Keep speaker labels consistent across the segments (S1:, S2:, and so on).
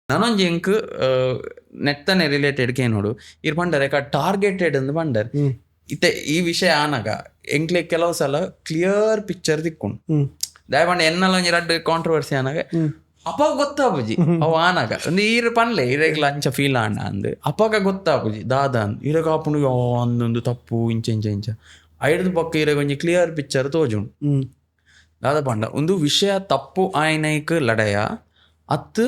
S1: ನನೊಂಜಿ ಎಂಕ್ ನೆತ್ತನೆ ರಿಲೇಟೆಡ್ ಕೇನೋಡು ಇರ್ ಪಂಡರೆ ಟಾರ್ಗೆಟೆಡ್ ಅಂದ್ ಪಂಡರ್ ಇತ್ತೆ ಈ ವಿಷಯ ಆನಾಗ ಎಂಕ್ಲೆ ಕೆಲವು ಸಲ ಕ್ಲಿಯರ್ ಪಿಕ್ಚರ್ ತಿಕ್ಕೊಂಡು ದಯಪಂಡ ಎನ್ನಲ್ಲ ಒಂಜಿ ರಡ್ಡ್ ಕಾಂಟ್ರವರ್ಸಿ ಆನಾಗ ಅಪ್ಪಾಗ ಗೊತ್ತಾಪುಜಿ ಅವು ಆನಾಗ ಒಂದು ಈರ್ ಪನ್ಲೆ ಇರೆಗ್ಲ ಅಂಚ ಫೀಲ್ ಆಂಡ ಅಂದ್ ಅಪ್ಪಾಗ ಗೊತ್ತಾಪುಜಿ ದಾದ ಅಂದ್ ಇರಗ ಆಪುಂಡು ಅಂದೊಂದು ತಪ್ಪು ಇಂಚ ಇಂಚ ಇಂಚ ಐಡ್ದು ಪಕ್ಕ ಇರಗ ಒಂಜಿ ಕ್ಲಿಯರ್ ಪಿಕ್ಚರ್ ತೋಜುಂಡು ದಾದ ಪಂಡ ಒಂದು ವಿಷಯ ತಪ್ಪು ಆಯ್ನೈಕ್ ಲಡಯ ಅತ್ತು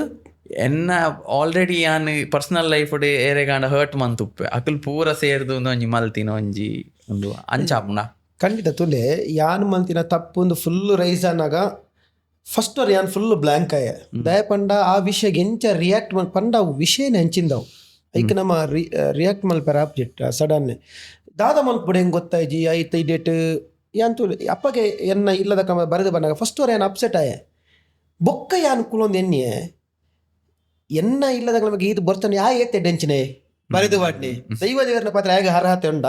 S1: ಎನ್ನ ಆಲ್ರೆಡಿ ಯಾನ್ ಪರ್ಸನಲ್ ಲೈಫ್ ಏರೆಗಾಂಡ ಹರ್ಟ್ ಮಂತುಪ್ಪೆ ಅಕಲ್ ಪೂರ ಸೇರ್ದು ಒಂಜಿ ಮಲ್ತಿನ ಒಂಜಿ ಒಂದು ಅಂಚಾಪುಂಡ
S2: ಖಂಡಿತ ತುಲೆ ಯಾನ್ ಮಲ್ತಿನ ತಪ್ಪು ಒಂದು ಫುಲ್ ರೈಸ್ ಆನಾಗ ಫಸ್ಟ್ ಅವ್ರು ಯಾನ್ ಫುಲ್ ಬ್ಲ್ಯಾಂಕ್ ಆಯ ದಯಪಂಡ ಆ ವಿಷಯಕ್ಕೆ ಎಂಚ ರಿಯಾಕ್ಟ್ ಪಂಡ ಅವು ವಿಷಯನೇ ಹಂಚಿಂದವು ಐಕ್ ನಮ್ಮ ರಿಯಾಕ್ಟ್ ಮಲ್ಪರ ಆಬ್ಜೆಕ್ಟ್ ಸಡನ್ ದಾದ ಮಲ್ಪುಡೆ ಹೆಂಗೆ ಗೊತ್ತಾಯ್ಜಿ ಐತೆ ಡೇಟ್ ಯಾನ್ ತುಲೆ ಅಪ್ಪಗೆ ಎನ್ನ ಇಲ್ಲದ ಕ್ರಮ ಬರೆದು ಬಂದಾಗ ಫಸ್ಟ್ ಅವ್ರು ಯಾನ್ ಅಪ್ಸೆಟ್ ಆಯ ಬೊಕ್ಕ ಯಾನ್ ಕುಲೊಂದು ಎನ್ನ ಇಲ್ಲದ ನಮಗೆ ಇದು ಬರ್ತಾನೆ ಯಾ ಏತೆ ಡೆಂಚಿನೇ ಬರೆದು ಬಾಟ್ನಿ ದೈವ ದೇವರನ ಪಾತ್ರ ಹೇಗೆ ಅರ್ಹತೆ ಉಂಡ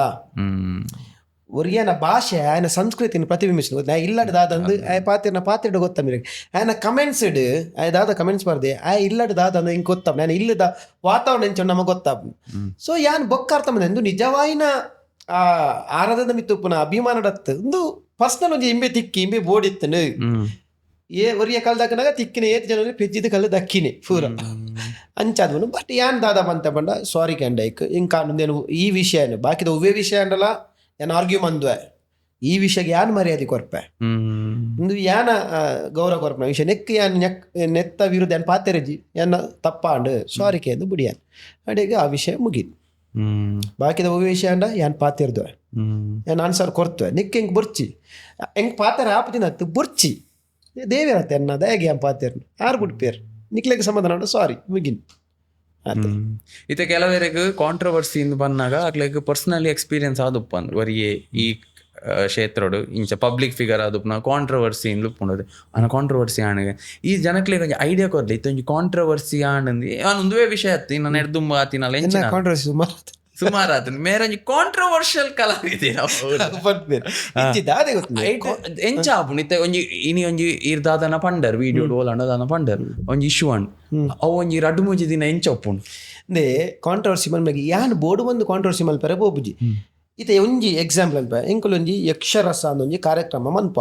S2: ಒರಿಯನ ಭಾಷೆ ಆಯನ ಸಂಸ್ಕೃತಿನ ಪ್ರತಿಬಿಂಬಿಸಿದ ನಾ ಇಲ್ಲಡ್ದಾದಂದು ಆಯ ಪಾತ್ರೆಡ್ ಗೊತ್ತ ಮಿರಗೆ ಆಯನ ಕಮೆಂಟ್ಸ್ ಇಡ್ ಆಯ ದಾದ ಕಮೆಂಟ್ಸ್ ಬರ್ದೆ ಆಯ ಇಲ್ಲಡ್ದಾದಂದು ಹಿಂಗೆ ಗೊತ್ತ ನಾನು ಇಲ್ಲದ ವಾತಾವರಣ ಹೆಂಚು ನಮಗೆ ಗೊತ್ತಾಪ ಸೊ ಯಾನ್ ಬೊಕ್ಕ ಅರ್ಥ ಬಂದ ಎಂದು ನಿಜವಾಯಿನ ಆ ಆರಾಧದ ಮಿತ್ತುಪ್ಪನ ಅಭಿಮಾನಡತ್ತು ಒಂದು ಪರ್ಸನಲ್ ಒಂದು ಇಂಬೆ ತಿಕ್ಕಿ ಇಂಬೆ ಬೋಡಿತ್ತನು ಒರಿಯ ಕಲ್ದಾಕನಾಗ ತಿಕ್ಕಿನ ಏತ್ ಜನ ಪೆಜ್ಜಿದ ಕಲ್ಲು ದಕ್ಕಿನಿ ಪೂರ ಅಂಚಾದ್ವನು ಬಟ್ ಯಾನ್ ದಾದ ಬಂತ ಬಂಡ ಸಾರಿ ಕ್ಯಾಂಡೈಕ್ ಹಿಂಗೆ ಕಾಣುಂದೇನು ಈ ವಿಷಯನು ಬಾಕಿದ ಉವೇ ವಿಷಯ ಅಂಡಲ್ಲ ಯಾನ್ ಆರ್ಗ್ಯೂ ಮಂದ್ವೆ ಈ ವಿಷಯಕ್ಕೆ ಯಾನ್ ಮರ್ಯಾದೆ ಕೊರ್ಪೆ ಒಂದು ಯಾನ ಗೌರವ ಕೊರ್ಪೆ ವಿಷಯ ನೆಕ್ ಯಾನ್ ನೆತ್ತ ವಿರುದ್ಧ ಯಾನ್ ಪಾತೆರಜಿ ಯಾನ ತಪ್ಪಾಂಡು ಸಾರಿ ಕೇಂದು ಬುಡಿಯಾನ್ ಅಡೆಗೆ ಆ ವಿಷಯ ಮುಗಿದು ಬಾಕಿದ ಉವೇ ವಿಷಯ ಅಂಡ ಯಾನ್ ಪಾತಿರ್ದ್ವೆ ಯಾನ್ ಆನ್ಸರ್ ಕೊರ್ತವೆ ನೆಕ್ ಹೆಂಗೆ ಬುರ್ಚಿ ಹೆಂಗೆ ಪಾತ್ರ ಆಪದಿನ ಬುರ್ಚಿ ದೇವೇರತ್ತೆ ಅನ್ನದ ಹೇಗೆ ಪಾತಿರ್ನು ಯಾರು ಬಿಡ್ಪೇರು ನಿಕ್ಲೆಗೆ ಸಮಾಧಾನ ಸಾರಿ ಮುಗಿನ್
S1: ಇತ್ತೆ ಕೆಲವರಿಗೆ ಕಾಂಟ್ರವರ್ಸಿ ಇಂದ ಬಂದಾಗ ಅಕ್ಲೆಗ್ ಪರ್ಸನಲಿ ಎಕ್ಸ್ಪೀರಿಯನ್ಸ್ ಆದುಪ್ಪ ಅಂದ್ರೆ ವರಿಗೆ ಈ ಕ್ಷೇತ್ರಡು ಇಂಚ ಪಬ್ಲಿಕ್ ಫಿಗರ್ ಆದುಪ್ಪ ಕಾಂಟ್ರವರ್ಸಿ ಇಂದ ಉಪ್ಪುಂಡದು ಅನ್ನ ಕಾಂಟ್ರವರ್ಸಿ ಆಣಗೆ ಈ ಜನಕ್ಲೆಗ್ ಒಂಜಿ ಐಡಿಯಾ ಕೊರ್ಲಿ ಇತ್ತು ಒಂಜಿ ಕಾಂಟ್ರವರ್ಸಿ ಆಣಂದು ಒಂದುವೇ ವಿಷಯ ಆಯ್ತು ಇನ್ನು ನೆಡ್ದುಂಬ ಆತಿನಲ್ಲ ಎಂಚಿನ
S2: ಕಾಂಟ್ರವರ್ಸಿ
S1: ಸುಮಾರು ಆತನ ಮೇರಂಜಿ ಕಾಂಟ್ರವರ್ಷಿಯಲ್ ಕಲಾವಿದೆ ಎಂಚ ಆಪುಂಡು ಇತ್ತೆ ಒಂಜಿ ಇನಿ ಒಂಜಿ ಇರ್ ದಾದನ ಪಂಡರ್ ವಿಡಿಯೋ ಡೋಲ್ ಅಂಡದಾನ ಪಂಡರ್ ಒಂಜಿ ಇಶ್ಯೂ ಅಂಡ್ ಅವು ಒಂಜಿ ರಡ್ಡು ಮೂಜಿ ದಿನ ಎಂಚ ಒಪ್ಪುಂಡು
S2: ಅಂದೆ ಕಾಂಟ್ರವರ್ಸಿ ಮಲ್ಮೆಗೆ ಯಾನ್ ಬೋಡು ಒಂದು ಕಾಂಟ್ರವರ್ಸಿ ಮಲ್ಪರೆ ಬೋಬುಜಿ ಇತ್ತೆ ಒಂಜಿ ಎಕ್ಸಾಂಪಲ್ ಅಲ್ಪ ಎಂಕುಲೊಂಜಿ ಯಕ್ಷರಸ ಅನ್ನೊಂಜಿ ಕಾರ್ಯಕ್ರಮ ಮನ್ಪ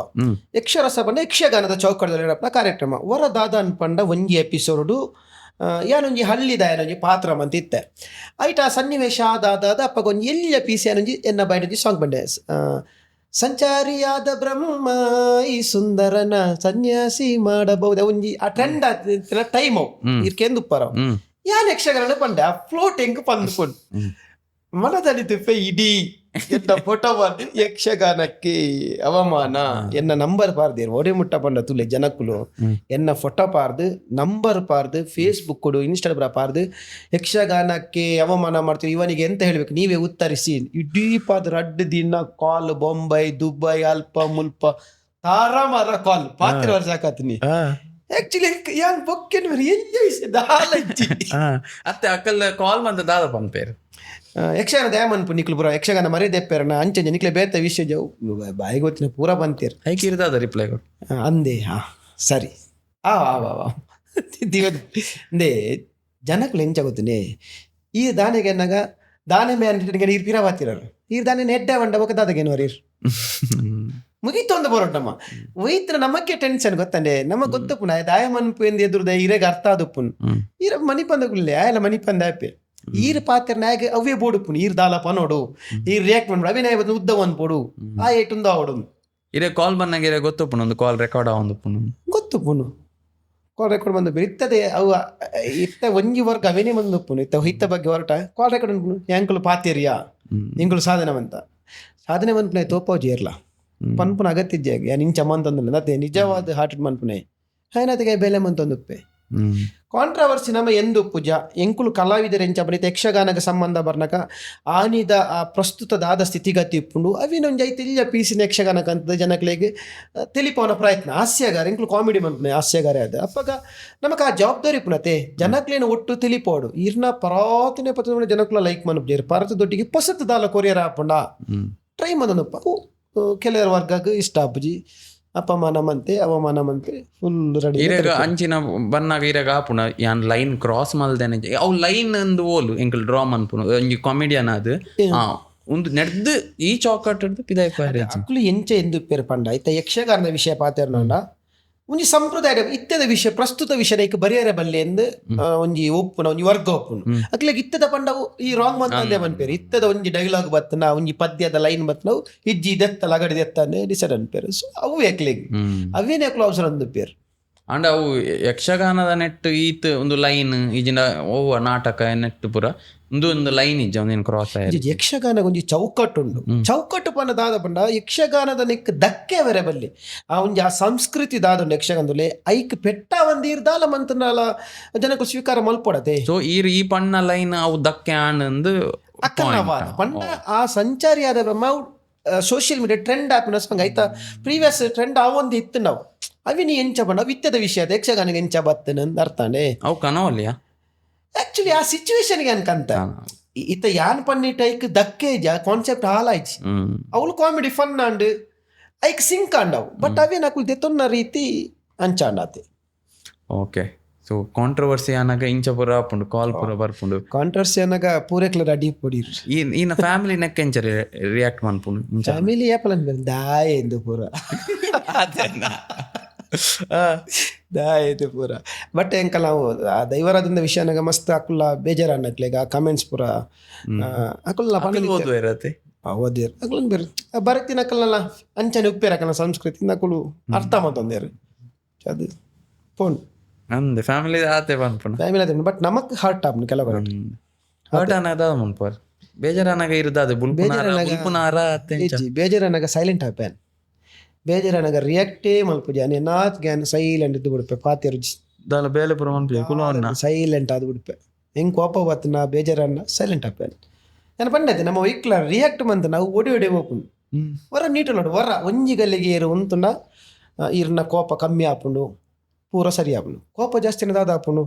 S2: ಯಕ್ಷರಸ ಪಂಡ ಯಕ್ಷಗಾನದ ಚೌಕಡದಲ್ಲಿ ಕಾರ್ಯಕ್ರಮ ವರ ದಾದ ಅನ್ಪಂಡ ಒಂಜಿ ಎಪಿಸೋಡು ಯಾನೊಂಜಿ ಹಳ್ಳಿದ ಏನೊಂಜಿ ಪಾತ್ರ ಮಂತಿತ್ತೆ ಐಟ ಸನ್ನಿವೇಶ ಆದಾದ ಅಪ್ಪಗೊಂಜಿ ಎಲ್ಲಿಯ ಪೀಸಿ ಏನೊಂಜಿ ಎನ್ನ ಬೈನೊಂಜಿ ಸಾಂಗ್ ಬಂಡೆ ಸಂಚಾರಿಯಾದ ಬ್ರಹ್ಮ ಈ ಸುಂದರನ ಸನ್ಯಾಸಿ ಮಾಡಬಹುದ ಒಂಜಿ ಆ ಟ್ರೆಂಡ್ ಟೈಮ್ ಇರ್ಕೆಂದುಪ್ಪರ ಯಾನ್ ಯಕ್ಷಗಾನ ಪಂಡೆ ಆ ಫ್ಲೋಟ್ ಹೆಂಗ್ ಪಂದ್ಕೊಂಡು ಮನದಲ್ಲಿ ತುಪ್ಪೆ ಇಡೀ ಎನ್ನ ಫೋಟೋ ಮಾಡಿ ಯಕ್ಷಗಾನಕ್ಕೆ ಅವಮಾನ ಎನ್ನ ನಂಬರ್ ಪಾರ್ದು ಒಡೆ ಮುಟ್ಟ ಪಂಡ ತುಲೆ ಜನಕ್ಕುಲು ಎನ್ನ ಫೋಟೋ ಪಾರ್ದು ನಂಬರ್ ಪಾರ್ದು ಫೇಸ್ಬುಕ್ ಕೊಡು ಇನ್ಸ್ಟಾಗ್ರಾಮ್ ಪಾರ್ದು ಯಕ್ಷಗಾನಕ್ಕೆ ಅವಮಾನ ಮಾಡ್ತೀವಿ ಇವನಿಗೆ ಎಂತ ಹೇಳ್ಬೇಕು ನೀವೇ ಉತ್ತರಿಸಿ ಇಡೀ ಪಾದ ರಡ್ಡು ದಿನ ಕಾಲ್ ಬೊಂಬೈ ದುಬೈ ಅಲ್ಪ ಮುಲ್ಪ ತಾರಾಮಾರ ಕಾಲ್ ಪಾತ್ರ ವರ್ಷಾಕತ್ನಿ ಆಕ್ಚುಲಿ ಯಾನ್ ಬೊಕ್ಕೆನ್
S1: ಅತ್ತೆ ಅಕ್ಕಲ್ ಕಾಲ್ ಮಂದ ದಾದ ಪಂಪೇರು
S2: ಯಕ್ಷಗಾನ ದಯಾಮನ್ಪು ನಿಕ್ಲು ಪೂರ ಯಕ್ಷಗಾನ ಮರಿದೆಪ್ಪೇರನ ಅಂಚೆ ನಿಕ್ಲೆ ಬೇತ ವಿಷಯ ಜವು ಬಾಯಿ ಗೊತ್ತಿನ ಪೂರ ಬಂತೀರ
S1: ಐಕಿರ್ದಾದ ರಿಪ್ಲೈ
S2: ಅಂದೆ ಸರಿ ಅಂದೆ ಜನಕ್ಕಲು ಎಂಚ ಗೊತ್ತನೆ ಈ ದಾನೆಗೆ ಎನ್ನಾಗ ದಾನೆ ಮೇ ಅಂಟಿಗೆ ನೀರು ಪಿರ ಬಾತಿರರು ಈ ದಾನೆ ನೆಡ್ಡ ಬಂಡ ಬೊಕ್ಕ ದಾದಗೇನು ವರೀರ್ ಮುಗೀತೊಂದು ಬರೋಟಮ್ಮ ಒಯ್ತ್ರ ನಮಕ್ಕೆ ಟೆನ್ಷನ್ ಗೊತ್ತಂಡೆ ನಮಗ್ ಗೊತ್ತಪ್ಪುನ ದಾಯಮನ್ಪು ಎಂದು ಎದುರುದ ಇರೆಗೆ ಅರ್ಥ ಆದುಪ್ಪುನ್ ಈರ ಮನಿಪಂದಗುಲ್ಲೆ ಆಯಲ ಮನಿಪಂದ ಆಪೆ ಈರ್ ಪಾತ್ರ ನಾಯಕ ಅವೇ ಬೋಡುಪ್ಪುನು ಈರ್ ದಾಲ ಪನೋಡು ಈರ್ ರಿಯಾಕ್ಟ್ ಮಾಡ್ಬಿಡು ಅಭಿನಯ ಉದ್ದ ಒಂದು ಪೋಡು ಆ ಏಟುಂದ ಆವಡು
S1: ಇರೇ ಕಾಲ್ ಬಂದಂಗೆ ಗೊತ್ತುಪ್ಪುನು ಒಂದು ಕಾಲ್ ರೆಕಾರ್ಡ್ ಆವೊಂದುಪ್ಪುನು
S2: ಗೊತ್ತುಪ್ಪುನು ಕಾಲ್ ರೆಕಾರ್ಡ್ ಬಂದು ಇರ್ತದೆ ಅವು ಇತ್ತ ಒಂಜಿ ವರ್ಗ ಅವೇನೇ ಬಂದುಪ್ಪುನು ಇತ್ತ ಹಿತ್ತ ಬಗ್ಗೆ ಹೊರಟ ಕಾಲ್ ರೆಕಾರ್ಡ್ ಅನ್ಪುನು ಯಾಂಕುಲು ಪಾತೇರಿಯಾ ನಿಂಕುಲು ಸಾಧನೆ ಮನ್ಪುನೆ ತೋಪೋಜಿ ಇರ್ಲ ಪನ್ಪುನ ಅಗತ್ಯ ಯಾನ್ ಇಂಚ ಮಂತಂದು ಅದೇ ನಿಜವಾದ ಹಾರ್ಟ್ ಮನ್ಪುನೆ ಹಾಯನತೆಗೆ ಬೆಲೆ ಮಂತೊಂದುಪ್ಪೆ ಕಾಂಟ್ರವರ್ಸಿ ನಮ್ಮ ಎಂದು ಪೂಜ ಎಂಕುಲು ಕಲಾವಿದರು ಎಂಚ ಬರೀತ ಯಕ್ಷಗಾನಕ್ಕೆ ಸಂಬಂಧ ಬರ್ನಕ ಆನಿದ ಆ ಪ್ರಸ್ತುತದಾದ ಸ್ಥಿತಿಗತಿ ಇಪ್ಪುಂಡು ಅವಿನೊಂಜಿ ಐತಿ ಇಲ್ಲ ಪೀಸಿನ ಯಕ್ಷಗಾನಕ್ಕೆ ಅಂತ ಜನಗಳಿಗೆ ತಿಳಿಪವನ ಪ್ರಯತ್ನ ಹಾಸ್ಯಗಾರ ಎಂಕುಲು ಕಾಮಿಡಿ ಮನ್ಪುನೆ ಹಾಸ್ಯಗಾರ ಅದ ಅಪ್ಪಾಗ ನಮಕ್ ಆ ಜವಾಬ್ದಾರಿ ಪುನತೆ ಜನಕ್ಲೇನು ಒಟ್ಟು ತಿಳಿಪೋಡು ಇರ್ನ ಪರಾತನೆ ಪತ್ರ ಜನಕ್ಲ ಲೈಕ್ ಮನ್ಪು ಪರತ ದೊಡ್ಡಿಗೆ ಪೊಸತ್ ದಾಲ ಕೊರಿಯರ್ ಹಾಪುಂಡ ಟ್ರೈ ಮದನಪ್ಪ ಕೆಲವರ ವರ್ಗಕ್ಕೆ ಇಷ್ಟ ಆಪುಜಿ ಅಪಮಾನಮಂತೆ ಅವಮಾನಮಂತೆ ಫುಲ್ ರೆಡಿ
S1: ಇರೆಗ ಅಂಚಿನ ಬನ್ನಾಗ ಇರೆಗ ಆಪುನ ಯಾನ್ ಲೈನ್ ಕ್ರಾಸ್ ಮಲ್ದೇನೆ ಅವು ಲೈನ್ ಅಂದು ಓಲು ಎಂಕಲ್ ಡ್ರಾ ಮನ್ಪುನು ಒಂಜಿ ಕಾಮಿಡಿಯನ್ ಅದು ಒಂದು ನೆಡ್ದು ಈ ಚಾಕಟ್ ಪಿದಾಯ್ ಪಾರೆ
S2: ಅಕ್ಲು ಎಂಚ ಎಂದು ಪೇರು ಪಂಡ ಐತ ಯಕ್ಷಗಾನದ ವಿಷಯ ಪಾತೆರ್ನಂಡ ಒಂಜಿ ಸಂಪ್ರದಾಯ ಇತ್ತದ ವಿಷಯ ಪ್ರಸ್ತುತ ವಿಷಯ ಐಕ್ ಬರಿಯರೆ ಬಲ್ಲೆ ಎಂದು ಒಂಜಿ ಒಪ್ಪುನ ಒಂಜಿ ವರ್ಗ ಒಪ್ಪುನು ಅಕ್ಲೆಗ್ ಇತ್ತದ ಪಂಡವು ಈ ರಾಂಗ್ ಮಂತಂದೆ ಮನ್ಪೇರು ಇತ್ತದ ಒಂಜಿ ಡೈಲಾಗ್ ಬತ್ತನ ಒಂಜಿ ಪದ್ಯದ ಲೈನ್ ಬತ್ತನವು ಇಜ್ಜಿ ಇದೆತ್ತ ಲಗಡಿ ದೆತ್ತಾನೆ ಡಿಸೈಡ್ ಅನ್ಪೇರು ಸೊ ಅವು ಎಕ್ಲೆಗ್ ಅವೇನೇ ಅಕ್ಲು ಅವಸರ ಅಂದು ಪೇರು
S1: ಅಂಡ್ ಅವು ಯಕ್ಷಗಾನದ ನೆಟ್ ಈತ್ ಒಂದು ಲೈನ್ ಈಜಿನ ಓವ ನಾಟಕ ನೆಟ್ ಪೂರ ಒಂದು ಲೈನ್ ಇಜ್ಜ ಒಂದೇನು ಕ್ರಾಸ್ ಆಯ್ತು
S2: ಯಕ್ಷಗಾನ ಒಂಜಿ ಚೌಕಟ್ಟು ಉಂಡು ಚೌಕಟ್ಟು ಪನ್ನ ದಾದ ಪಂಡ ಯಕ್ಷಗಾನದ ನೆಕ್ ಧಕ್ಕೆ ಬೇರೆ ಬಲ್ಲಿ ಆ ಒಂಜಿ ಆ ಸಂಸ್ಕೃತಿ ದಾದುಂಡು ಯಕ್ಷಗಾನದಲ್ಲಿ ಐಕ್ ಪೆಟ್ಟ ಒಂದೀರ್ ದಾಲ ಮಂತನಾಲ ಜನಕ್ಕೂ ಸ್ವೀಕಾರ ಮಲ್ಪೊಡತೆ
S1: ಸೊ ಈ ಪಣ್ಣ ಲೈನ್ ಅವು ಧಕ್ಕೆ ಆನಂದು
S2: ಅಕ್ಕನವಾದ ಪಂಡ ಆ ಸಂಚಾರಿ ಆದ ಬ್ರಹ್ಮ ಸೋಷಿಯಲ್ ಮೀಡಿಯಾ ಟ್ರೆಂಡ್ ಆಪಿನ ಆಯ್ತಾ ಪ್ರೀವಿಯಸ್ ಟ್ರೆಂಡ್ ಅವೊಂದು ಇತ್ತು ನಾವು ಅವಿನಿ ಎಂಚ ಬಣ್ಣ ವಿತ್ತದ ವಿಷಯದ ಯಕ್ಷಗಾನಿಗೆ ಎಂಚ ಬತ್ತನ ಅರ್ಥಾನೆ
S1: ಅವು ಕನವಲ್ಯ
S2: ಆಕ್ಚುಲಿ ಆ ಸಿಚುವೇಶನ್ಗೆ ಅನ್ಕಂತ ಇತ್ತ ಯಾನ್ ಪನ್ನಿಟ್ ಐಕ್ ಧಕ್ಕೆ ಕಾನ್ಸೆಪ್ಟ್ ಹಾಲಾಯ್ಚಿ ಅವಳು ಕಾಮಿಡಿ ಫನ್ ಅಂಡ್ ಐಕ್ ಸಿಂಕ್ ಅಂಡವು ಬಟ್ ಅವೇ ನಕುಲ್ ದೆತ್ತೊನ್ನ ರೀತಿ ಅಂಚಾಂಡಾತೆ
S1: ಓಕೆ ಸೊ ಕಾಂಟ್ರವರ್ಸಿ ಅನ್ನಾಗ ಇಂಚ ಪುರ ಆಪುಂಡು ಕಾಲ್ ಪುರ ಬರ್ಪುಂಡು
S2: ಕಾಂಟ್ರವರ್ಸಿ ಅನ್ನಾಗ ಪೂರೆಕ್ಲ ರೆಡಿ ಪೊಡಿರ್
S1: ಈನ ಫ್ಯಾಮಿಲಿ ನೆಕ್ ಎಂಚ ರಿಯಾಕ್ಟ್ ಮನ್ಪುಂಡು
S2: ಫ್ಯಾಮಿಲಿ ಏಪಲ್ ದಾಯ ಎಂದು ಪೂರ ದಾಯದು ಪೂರ ಬಟ್ ಎಂಕಲ್ ನಾವು ಆ ದೈವರಾದಿಂದ ವಿಷಯನಾಗ ಮಸ್ತ್ ಅಕುಲ್ಲ ಬೇಜಾರ ಅನ್ನಕ್ಲೆಗ ಕಮೆಂಟ್ಸ್ ಪೂರ ಅಕುಲ್ಲ
S1: ಓದುವಿರತ್ತೆ
S2: ಓದಿರ್ ಅಕುಲ್ ಬೇರೆ ಬರತ್ತಿನ ಅಕಲ್ನಲ್ಲ ಅಂಚನೆ ಉಪ್ಪೇರಕನ ಸಂಸ್ಕೃತಿ ನಕುಲು ಅರ್ಥ ಮಾತೊಂದೇರು ಅದು ಫೋನ್
S1: ಅಂದೆ ಫ್ಯಾಮಿಲಿ ಆತೆ ಬಂದ್ಪುಂಡು
S2: ಫ್ಯಾಮಿಲಿ ಅದೇ ಬಟ್ ನಮಕ್ ಹರ್ಟ್ ಆಪ್ನು ಕೆಲವರು
S1: ಹರ್ಟ್ ಅನ್ನದ ಮುನ್ಪರ್ ಬೇಜಾರನಾಗ ಇರುದಾದ ಬುಲ್ಪುನಾರ
S2: ಬೇಜಾರನಾಗ ಸೈಲೆಂಟ್ ಆಪ್ಯಾನ್ ಬೇಜಾರನಾಗ ರಿಯಾಕ್ಟೇ ಮಲ್ಪುಜಿ ನಾತ್ ಗ್ಯಾನ್ ಸೈಲೆಂಟ್ ಇದ್ದು ಬಿಡ್ಪೆ ಪಾತಿರು
S1: ದಾಲ ಬೇಲೆ ಪುರ ಮನ್ಪೆ
S2: ಸೈಲೆಂಟ್ ಆದ್ ಬಿಡ್ಪೆ ಹೆಂಗ್ ಕೋಪ ಬತ್ತನ ಬೇಜಾರನ್ನ ಸೈಲೆಂಟ್ ಆಪ್ಯಾನ್ ನಾನು ಪಂಡೈತೆ ನಮ್ಮ ವೈಕ್ಲ ರಿಯಾಕ್ಟ್ ಮಂತ ನಾವು ಒಡಿ ಒಡಿ ಹೋಗ್ಕೊಂಡು ವರ ನೀಟು ನೋಡು ವರ ಒಂಜಿ ಗಲ್ಲಿಗೆ ಏರು ಉಂತುಂಡ ಇರ್ನ ಕೋಪ ಕಮ್ಮಿ ಆಪುಂಡು ಪೂರ ಸರಿ ಆಪುಂಡು ಕೋಪ ಜಾಸ್ತಿ ದಾದ ಆಪುಂಡು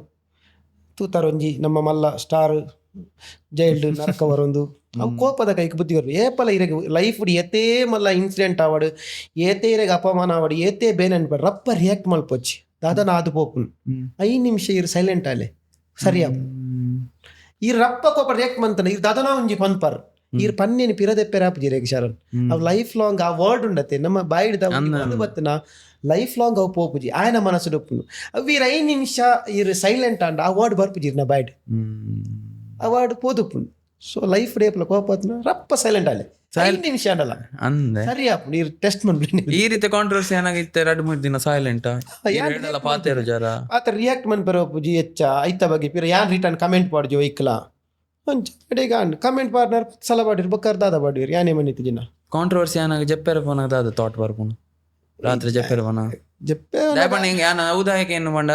S2: ತೂತಾರ ಒಂಜಿ ನಮ್ಮ ಮಲ್ಲ ಸ್ಟಾರ್ ಜೈಲ್ಡ್ ನರಕ ಬರೊಂದು ಅವು ಕೋಪದ ಕೈಗೆ ಬುದ್ಧಿ ಬರು ಏಪಲ ಇರಗೆ ಲೈಫ್ ಎತ್ತೇ ಮಲ್ಲ ಇನ್ಸಿಡೆಂಟ್ ಆವಡು ಏತೇ ಇರಗೆ ಅಪಮಾನ ಆವಡು ಏತೇ ಬೇನೆ ಅನ್ಬೇಡ ರಪ್ಪ ರಿಯಾಕ್ಟ್ ಮಲ್ಪೊಚ್ಚಿ ದಾದನ ಆದು ಪೋಪುನ್ 5 ನಿಮಿಷ ಇರು ಸೈಲೆಂಟ್ ಆಲೆ ಸರಿಯಾ ಈ ರಪ್ಪ ಕೋಪ ರಿಯಾಕ್ಟ್ ಮಂತನ ಇರ್ ದಾದನ ಒಂಜಿ ಪನ್ಪರ್ ಇರ್ ಪನ್ನೇನು ಪಿರದೆಪ್ಪೆ ರಾಪ್ ಜಿರೇಗ್ ಶರಣ್ ಅವ್ ಲೈಫ್ ಲಾಂಗ್ ಆ ವರ್ಡ್ ಉಂಡತೆ ನಮ್ಮ ಬಾಯಿಡ್ದ ಬತ್ತನ ಲೈಫ್ ಲಾಂಗ್ ಅವು ಪೋಪುಜಿ ಆಯ್ನ ಮನಸ್ಸು ಡೊಪ್ಪುನು ಅವು ಇರ್ 5 ನಿಮಿಷ ಇರ್ ಸೈಲೆಂಟ್ ಅಂಡ್ ಆ ವರ್ಡ್ ಬರ್ಪುಜಿ ನಾ ಬಾಯ್ಡ್ ಆ ವರ್ಡ್ ಪೋದುಪ್ಪುಂಡು ಸೊ ಲೈಫ್ ರೇಪ್ಲ ಕೋಪತ್ನ ರಪ್ಪ ಸೈಲೆಂಟ್ ಆಲೆ 5 ನಿಮಿಷ ಅಂಡಲ್ಲ
S1: ಅಂದೆ
S2: ಸರಿ ಆಪು ನೀರು ಟೆಸ್ಟ್ ಮಾಡ್ಬಿಡಿ
S1: ಈ ರೀತಿ ಕಾಂಟ್ರವರ್ಸಿ ಏನಾಗಿತ್ತೆ 2-3 ದಿನ ಸೈಲೆಂಟ್ ಪಾತೇರು ಜರ
S2: ಆತ ರಿಯಾಕ್ಟ್ ಮನ್ಪೆರ ಪೂಜಿ ಹೆಚ್ಚ ಐತ ಬಗ್ಗೆ ಪಿರ ಯಾನ್ ರಿಟರ್ನ್ ಕಮೆಂಟ್ ಮಾಡ್ಜೋ ಐಕ್ಲ ಅಂಚ ಅಡೆಗ ಕಮೆಂಟ್ ಪಾರ್ಟ್ನರ್ ಸಲ ಬಾಡಿರ್ ಬಕ್ಕರ್ ದಾದ ಬಾಡಿರ್ ಯಾನೇ ಮನಿತ್ತು ದಿನ
S1: ಕಾಂಟ್ರವರ್ಸಿ ಏನಾಗ ಜಪ್ಪೆರ ಪೋನ ದಾದ ಥಾಟ್ ಬರ್ಪುನು ರಾತ್ರಿ ಜಪ್ಪೆರ ಪೋನ
S2: ಜಪ್ಪೆ
S1: ದಾಯಪಂಡ ಯಾನ ಉದಾಯಕ ಏನು ಪಂಡ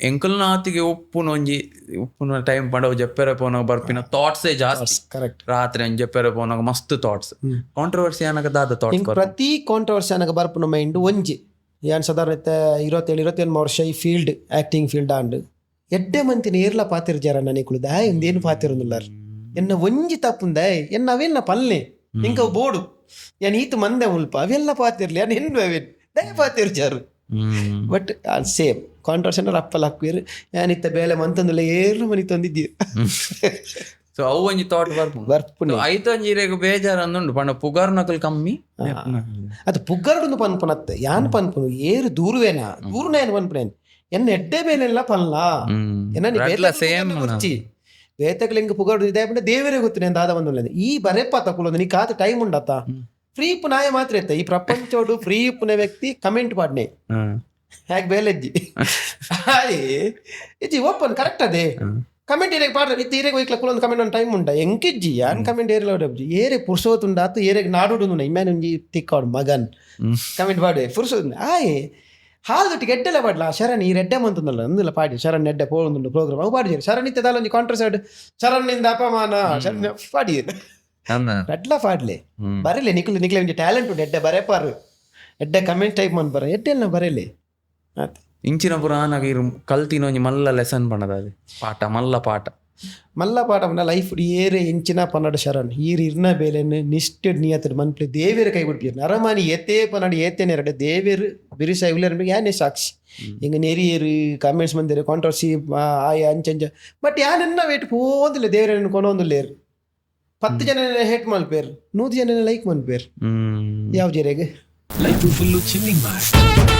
S1: ಎಂಕಲ್ ನಾತಿಗೆ ಉಪ್ಪುನ ಟೈಮ್ ಪಂಡ ಜಪ್ಪೆರ ಪೋನ ಬರ್ಪಿನ ಥಾಟ್ಸೇ ಜಾಸ್ತಿ
S2: ಕರೆಕ್ಟ್
S1: ರಾತ್ರಿ ಅಂಜ ಜಪ್ಪೆರ ಪೋನಾಗ ಮಸ್ತ್ ಥಾಟ್ಸ್ ಕಾಂಟ್ರವರ್ಸಿ ಏನಾಗ ದಾದ ಥಾಟ್ಸ್
S2: ಪ್ರತಿ ಕಾಂಟ್ರವರ್ಸಿ ಏನಾಗ ಬರ್ಪುನ ಮೈಂಡ್ ಒಂಜಿ ಯಾನ್ ಸಾಧಾರಣ 27 ವರ್ಷ ಈ ಫೀಲ್ಡ್ ಆಕ್ಟಿಂಗ್ ಫೀಲ್ಡ್ ಆಂಡ್ ಎಡ್ಡೆ ಮಂತಿನ ಏರ್ಲ ಪಾತಿರ್ ಜರ ನನಕುಳು ದಾಯ ಒಂದೇನು ಪಾತಿರೊಂದುಲ್ಲಾರ ಎನ್ನ ಒಂಜಿ ತಪ್ಪುಂದಾಯ್ ಎನ್ನ ಅವೆಲ್ಲ ಪಲ್ಲೆ ಇಂಕ ಬೋಡು ಯಾನ್ ಈತ ಮಂದೆ ಮುಲ್ಪ ಅವೆಲ್ಲ ಪಾತಿರ್ಲಿ ಯಾನ್ ಹೆಣ್ಣು ಅವೇನ್ ದಯ ಪಾತಿರ್ ಜಾರು ಬಟ್ ಸೇಮ್ ಕಾಂಟ್ರವರ್ಸಿ ಅಪ್ಪಲ್ಲ ಹಾಕ್ವೀರು ಯಾನಿತ್ತ ಬೇಲೆ ಮಂತಂದುಲ್ಲ ಏರು ಮನಿ ತಂದಿದ್ದೀವಿ
S1: ಸೊ ಅವು ಒಂಜಿ ಥಾಟ್ ಬರ್ಪುಂಡು ಐತ ಒಂಜಿರೆಗ್ ಬೇಜಾರ್ ಅಂದುಂಡು ಪಂಡ ಪುಗಾರ್ ನಕಲ್ ಕಮ್ಮಿ
S2: ಅದು ಪುಗ್ಗರ್ಡು ಪನ್ಪುನತ್ತೆ ಯಾನ್ ಪನ್ಪುನು ಏರು ದೂರುವೇನ ದೂರುನೇನು ಪನ್ಪುನೇನು ಎನ್ನ ಎಡ್ಡೆ ಬೇಲೆಲ್ಲ ಪಲ್ಲ ಬೇತಕ್ಲಿಂಗ ಪುಗಾಡು ಇದೆ ದೇವರೇ ಗೊತ್ತು ನಾನು ದಾದ ಬಂದು ಈ ಬರೆಪ್ಪ ತಕೊಳ್ಳೋದು ನೀ ಕಾತ ಟೈಮ್ ಉಂಡತ್ತ ಫ್ರೀ ಪುನಾಯ ಮಾತ್ರ ಇತ್ತ ಈ ಪ್ರಪಂಚೋಡು ಫ್ರೀ ಪುನ ವ್ಯಕ್ತಿ ಕಮೆಂಟ್ ಪಾಡ್ನೆ ಹ್ಯಾಕ್ ಬೇಲೆಜ್ಜಿ ಇಜ್ಜಿ ಓಪನ್ ಕರೆಕ್ಟ್ ಅದೇ ಕಮೆಂಟ್ ಏರಿಗೆ ಪಾಡ್ರೆ ಇತ್ತು ಏರಿಗೆ ಹೋಯ್ಕ್ಲ ಕುಲೊಂದು ಕಮೆಂಟ್ ಒಂದು ಟೈಮ್ ಉಂಡ ಎಂಕಿಜ್ಜಿ ಯಾನ್ ಕಮೆಂಟ್ ಏರಿಲ್ಲ ಹೊಡಬ್ಜಿ ಏರೆ ಪುರ್ಸೋತುಂಡಾತು ಏರಿಗೆ ನಾಡುಡು ಇಮ್ಯಾನ್ ಒಂಜಿ ತಿಕ್ಕಾಡು ಮಗನ್ ಕಮೆಂಟ್ ಪಾಡೆ ಪುರ್ಸೋದು ಆಯ್ ಹಾಲ್ದೊಟ್ಟಿಗೆ ಎಡ್ಡೆಲ್ಲ ಪಾಡ್ಲ ಶರಣ್ ಈ ರೆಡ್ಡೆ ಮಂತಂದಲ್ಲ ಅಂದಿಲ್ಲ ಪಾಡಿ ಶರಣ್ ಎಡ್ಡೆ ಪೋಳೊಂದು ಪ್ರೋಗ್ರಾಮ್ ಅವು ಪಾಡಿಜೇರಿ ಶರಣ್ ಇತ್ತದಲ್ಲ ಒಂಜಿ ಕಾಂಟ್ರಸೈಡ್ ಶರಣ್ನಿಂದ ಅಪಮಾನ ಶರಣ್ ಪಾಡಿಯರು ರೆಡ್ಲ ಪಾಡ್ಲೆ ಬರಲಿ ನಿಕ್ಲೆ ಒಂಜಿ ಟ್ಯಾಲೆಂಟ್ ಉಂಟು ಎಡ್ಡೆ ಬರೇಪಾರು ಎಡ್ಡೆ ಕಮೆಂಟ್ ಟೈಪ್ ಮನ್ ಬರ ಎಡ್ಡೆಲ್ಲ ಬರಲಿ
S1: ಇಂಚಿನ ಪುರಾನಾಗ ಇರು ಕಲ್ತಿನ ಒಂಜಿ ಮಲ್ಲ ಲೆಸನ್ ಪಂಡದ ಅದು ಪಾಠ ಮಲ್ಲ ಪಾಠ
S2: ಮಲ್ಲ ಪಾಠವನ್ನ ಲೈಫ್ ಏರೆ ಎಂಚಿನ ಪನ್ನಡ ಶರಣ್ ಈರ್ ಇರ್ನ ಬೇಲೆನ್ ನಿಷ್ಠೆಡ್ ನಿಯತಡ್ ಮನ್ಪ್ಲೆ ದೇವೇರು ಕೈ ಬಿಡ್ಬಿರ್ ನರಮಾನಿ ಏತೇ ಪನ್ನಡ ಏತೇನೆ ಎರಡೆ ದೇವೇರು ಬಿರಿಸ ಇವ್ಲೇರ್ ಯಾನೇ ಸಾಕ್ಷಿ ಹಿಂಗೆ ನೆರಿಯೇರು ಕಾಮೆಂಟ್ಸ್ ಬಂದಿರು ಕಾಂಟ್ರವರ್ಸಿ ಆಯ ಅಂಚಂಜ ಬಟ್ ಯಾನೆನ್ನ ವೇಟ್ ಹೋದಿಲ್ಲ ದೇವರನ್ನು ಕೊನೊಂದುಲ್ಲೇರು 10 ಜನ ಹೇಟ್ ಮಲ್ಪೇರು 100 ಜನ ಲೈಕ್ ಮನ್ಪೇರು ಯಾವ ಜೆರೆಗೆ
S3: ಲೈಫ್ ಫುಲ್ಲು ಚಿಲ್ಲಿಂಗ್ ಮಾಡಿ